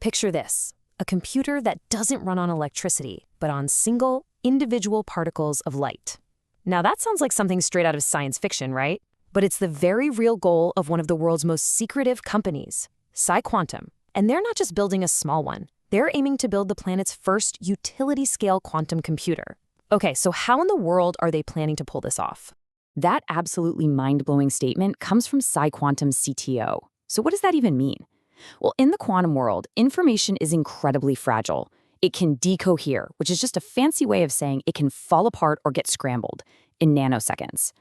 Picture this, a computer that doesn't run on electricity, but on single, individual particles of light. Now that sounds like something straight out of science fiction, right? But it's the very real goal of one of the world's most secretive companies, PsiQuantum. And they're not just building a small one. They're aiming to build the planet's first utility-scale quantum computer. Okay, so how in the world are they planning to pull this off? That absolutely mind-blowing statement comes from PsiQuantum's CTO. So what does that even mean? Well, in the quantum world, information is incredibly fragile. It can decohere, which is just a fancy way of saying it can fall apart or get scrambled in nanoseconds.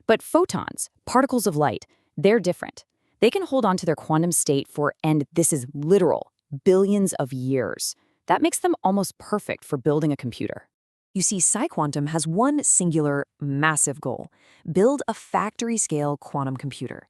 But photons, particles of light, they're different. They can hold on to their quantum state for, and this is literal, billions of years. That makes them almost perfect for building a computer. You see, PsiQuantum has one singular, massive goal: build a factory-scale quantum computer.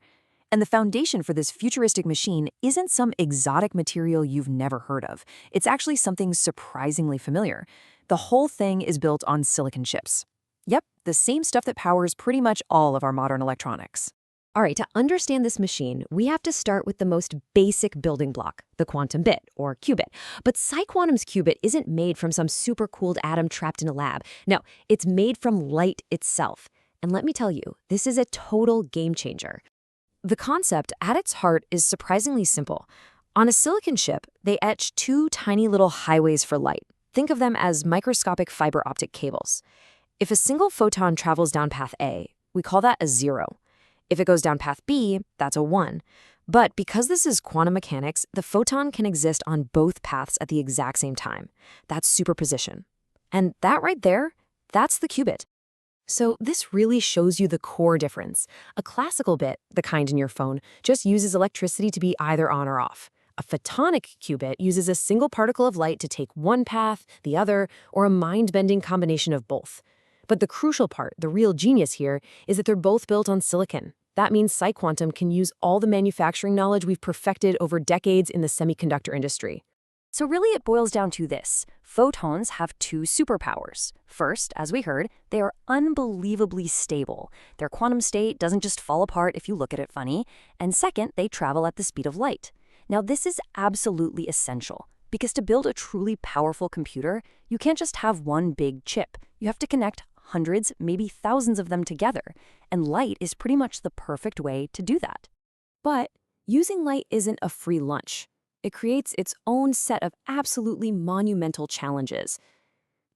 And the foundation for this futuristic machine isn't some exotic material you've never heard of. It's actually something surprisingly familiar. The whole thing is built on silicon chips. Yep, the same stuff that powers pretty much all of our modern electronics. All right, to understand this machine, we have to start with the most basic building block, the quantum bit, or qubit. But PsiQuantum's qubit isn't made from some supercooled atom trapped in a lab. No, it's made from light itself. And let me tell you, this is a total game changer. The concept, at its heart, is surprisingly simple. On a silicon chip, they etch two tiny little highways for light. Think of them as microscopic fiber optic cables. If a single photon travels down path A, we call that a 0. If it goes down path B, that's a 1. But because this is quantum mechanics, the photon can exist on both paths at the exact same time. That's superposition. And that right there, that's the qubit. So this really shows you the core difference. A classical bit, the kind in your phone, just uses electricity to be either on or off. A photonic qubit uses a single particle of light to take one path, the other, or a mind-bending combination of both. But the crucial part, the real genius here, is that they're both built on silicon. That means PsiQuantum can use all the manufacturing knowledge we've perfected over decades in the semiconductor industry. So really it boils down to this. Photons have two superpowers. First, as we heard, they are unbelievably stable. Their quantum state doesn't just fall apart if you look at it funny. And second, they travel at the speed of light. Now this is absolutely essential, because to build a truly powerful computer, you can't just have one big chip. You have to connect hundreds, maybe thousands of them together. And light is pretty much the perfect way to do that. But using light isn't a free lunch. It creates its own set of absolutely monumental challenges.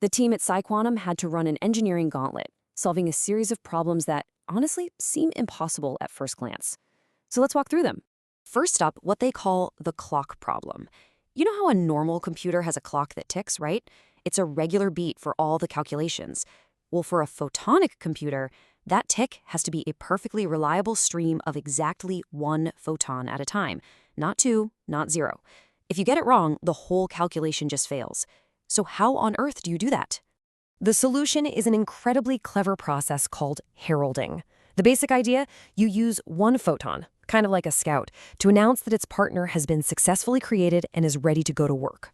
The team at PsiQuantum had to run an engineering gauntlet, solving a series of problems that, honestly, seem impossible at first glance. So let's walk through them. First up, what they call the clock problem. You know how a normal computer has a clock that ticks, right? It's a regular beat for all the calculations. Well, for a photonic computer, that tick has to be a perfectly reliable stream of exactly one photon at a time. Not 2, not 0. If you get it wrong, the whole calculation just fails. So how on earth do you do that? The solution is an incredibly clever process called heralding. The basic idea, you use one photon, kind of like a scout, to announce that its partner has been successfully created and is ready to go to work.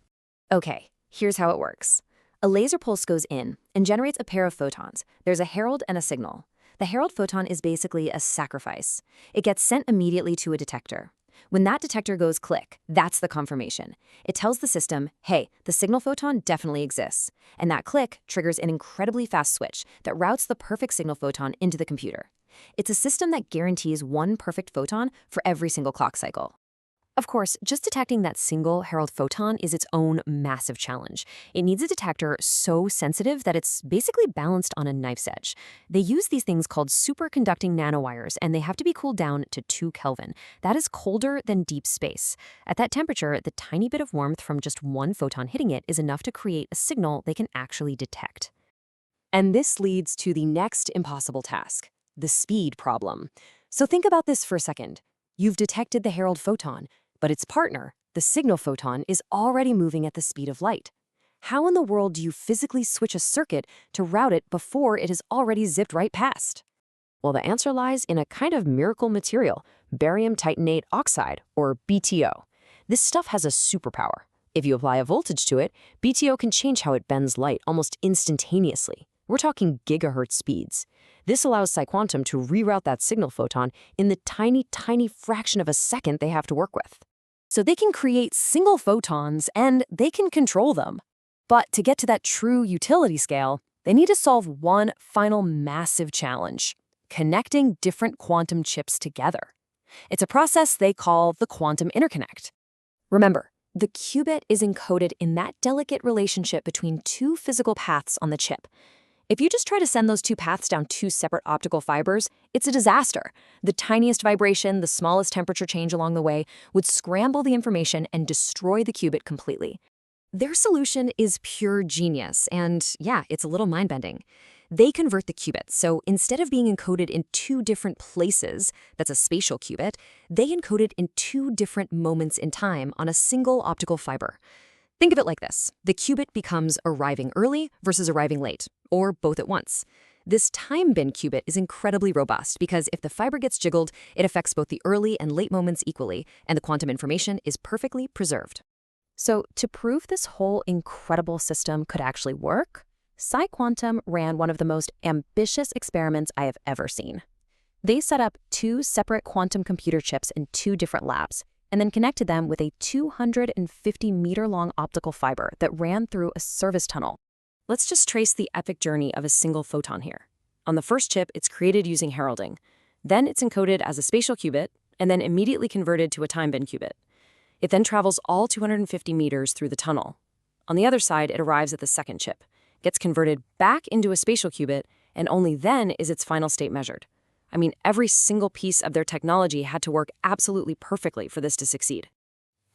Okay, here's how it works. A laser pulse goes in and generates a pair of photons. There's a herald and a signal. The herald photon is basically a sacrifice. It gets sent immediately to a detector. When that detector goes click, that's the confirmation. It tells the system, hey, the signal photon definitely exists. And that click triggers an incredibly fast switch that routes the perfect signal photon into the computer. It's a system that guarantees one perfect photon for every single clock cycle. Of course, just detecting that single herald photon is its own massive challenge. It needs a detector so sensitive that it's basically balanced on a knife's edge. They use these things called superconducting nanowires, and they have to be cooled down to 2 Kelvin. That is colder than deep space. At that temperature, the tiny bit of warmth from just one photon hitting it is enough to create a signal they can actually detect. And this leads to the next impossible task, the speed problem. So think about this for a second. You've detected the herald photon, but its partner, the signal photon, is already moving at the speed of light. How in the world do you physically switch a circuit to route it before it has already zipped right past? Well, the answer lies in a kind of miracle material, barium titanate oxide, or BTO. This stuff has a superpower. If you apply a voltage to it, BTO can change how it bends light almost instantaneously. We're talking gigahertz speeds. This allows PsiQuantum to reroute that signal photon in the tiny, tiny fraction of a second they have to work with. So they can create single photons and they can control them. But to get to that true utility scale, they need to solve one final massive challenge: connecting different quantum chips together. It's a process they call the quantum interconnect. Remember, the qubit is encoded in that delicate relationship between two physical paths on the chip. If you just try to send those two paths down two separate optical fibers, it's a disaster. The tiniest vibration, the smallest temperature change along the way, would scramble the information and destroy the qubit completely. Their solution is pure genius, and yeah, it's a little mind-bending. They convert the qubit, so instead of being encoded in two different places, that's a spatial qubit, they encode it in two different moments in time on a single optical fiber. Think of it like this: the qubit becomes arriving early versus arriving late, or both at once. This time-bin qubit is incredibly robust because if the fiber gets jiggled, it affects both the early and late moments equally, and the quantum information is perfectly preserved. So to prove this whole incredible system could actually work, PsiQuantum ran one of the most ambitious experiments I have ever seen. They set up two separate quantum computer chips in two different labs, and then connected them with a 250-meter-long optical fiber that ran through a service tunnel. Let's just trace the epic journey of a single photon here. On the first chip, it's created using heralding. Then it's encoded as a spatial qubit, and then immediately converted to a time-bin qubit. It then travels all 250 meters through the tunnel. On the other side, it arrives at the second chip, gets converted back into a spatial qubit, and only then is its final state measured. I mean, every single piece of their technology had to work absolutely perfectly for this to succeed.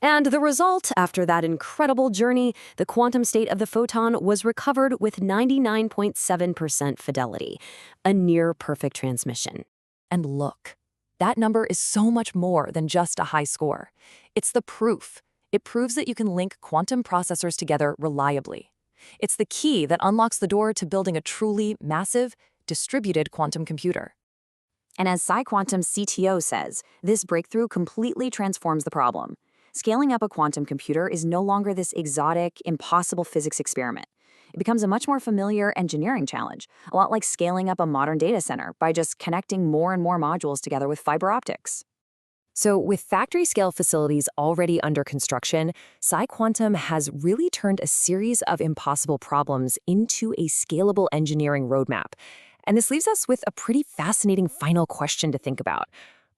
And the result, after that incredible journey, the quantum state of the photon was recovered with 99.7% fidelity, a near-perfect transmission. And look, that number is so much more than just a high score. It's the proof. It proves that you can link quantum processors together reliably. It's the key that unlocks the door to building a truly massive, distributed quantum computer. And as PsiQuantum CTO says, this breakthrough completely transforms the problem. Scaling up a quantum computer is no longer this exotic, impossible physics experiment. It becomes a much more familiar engineering challenge, a lot like scaling up a modern data center by just connecting more and more modules together with fiber optics. So with factory-scale facilities already under construction, PsiQuantum has really turned a series of impossible problems into a scalable engineering roadmap. And this leaves us with a pretty fascinating final question to think about.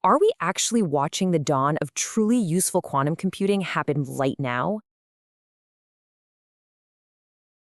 Are we actually watching the dawn of truly useful quantum computing happen right now?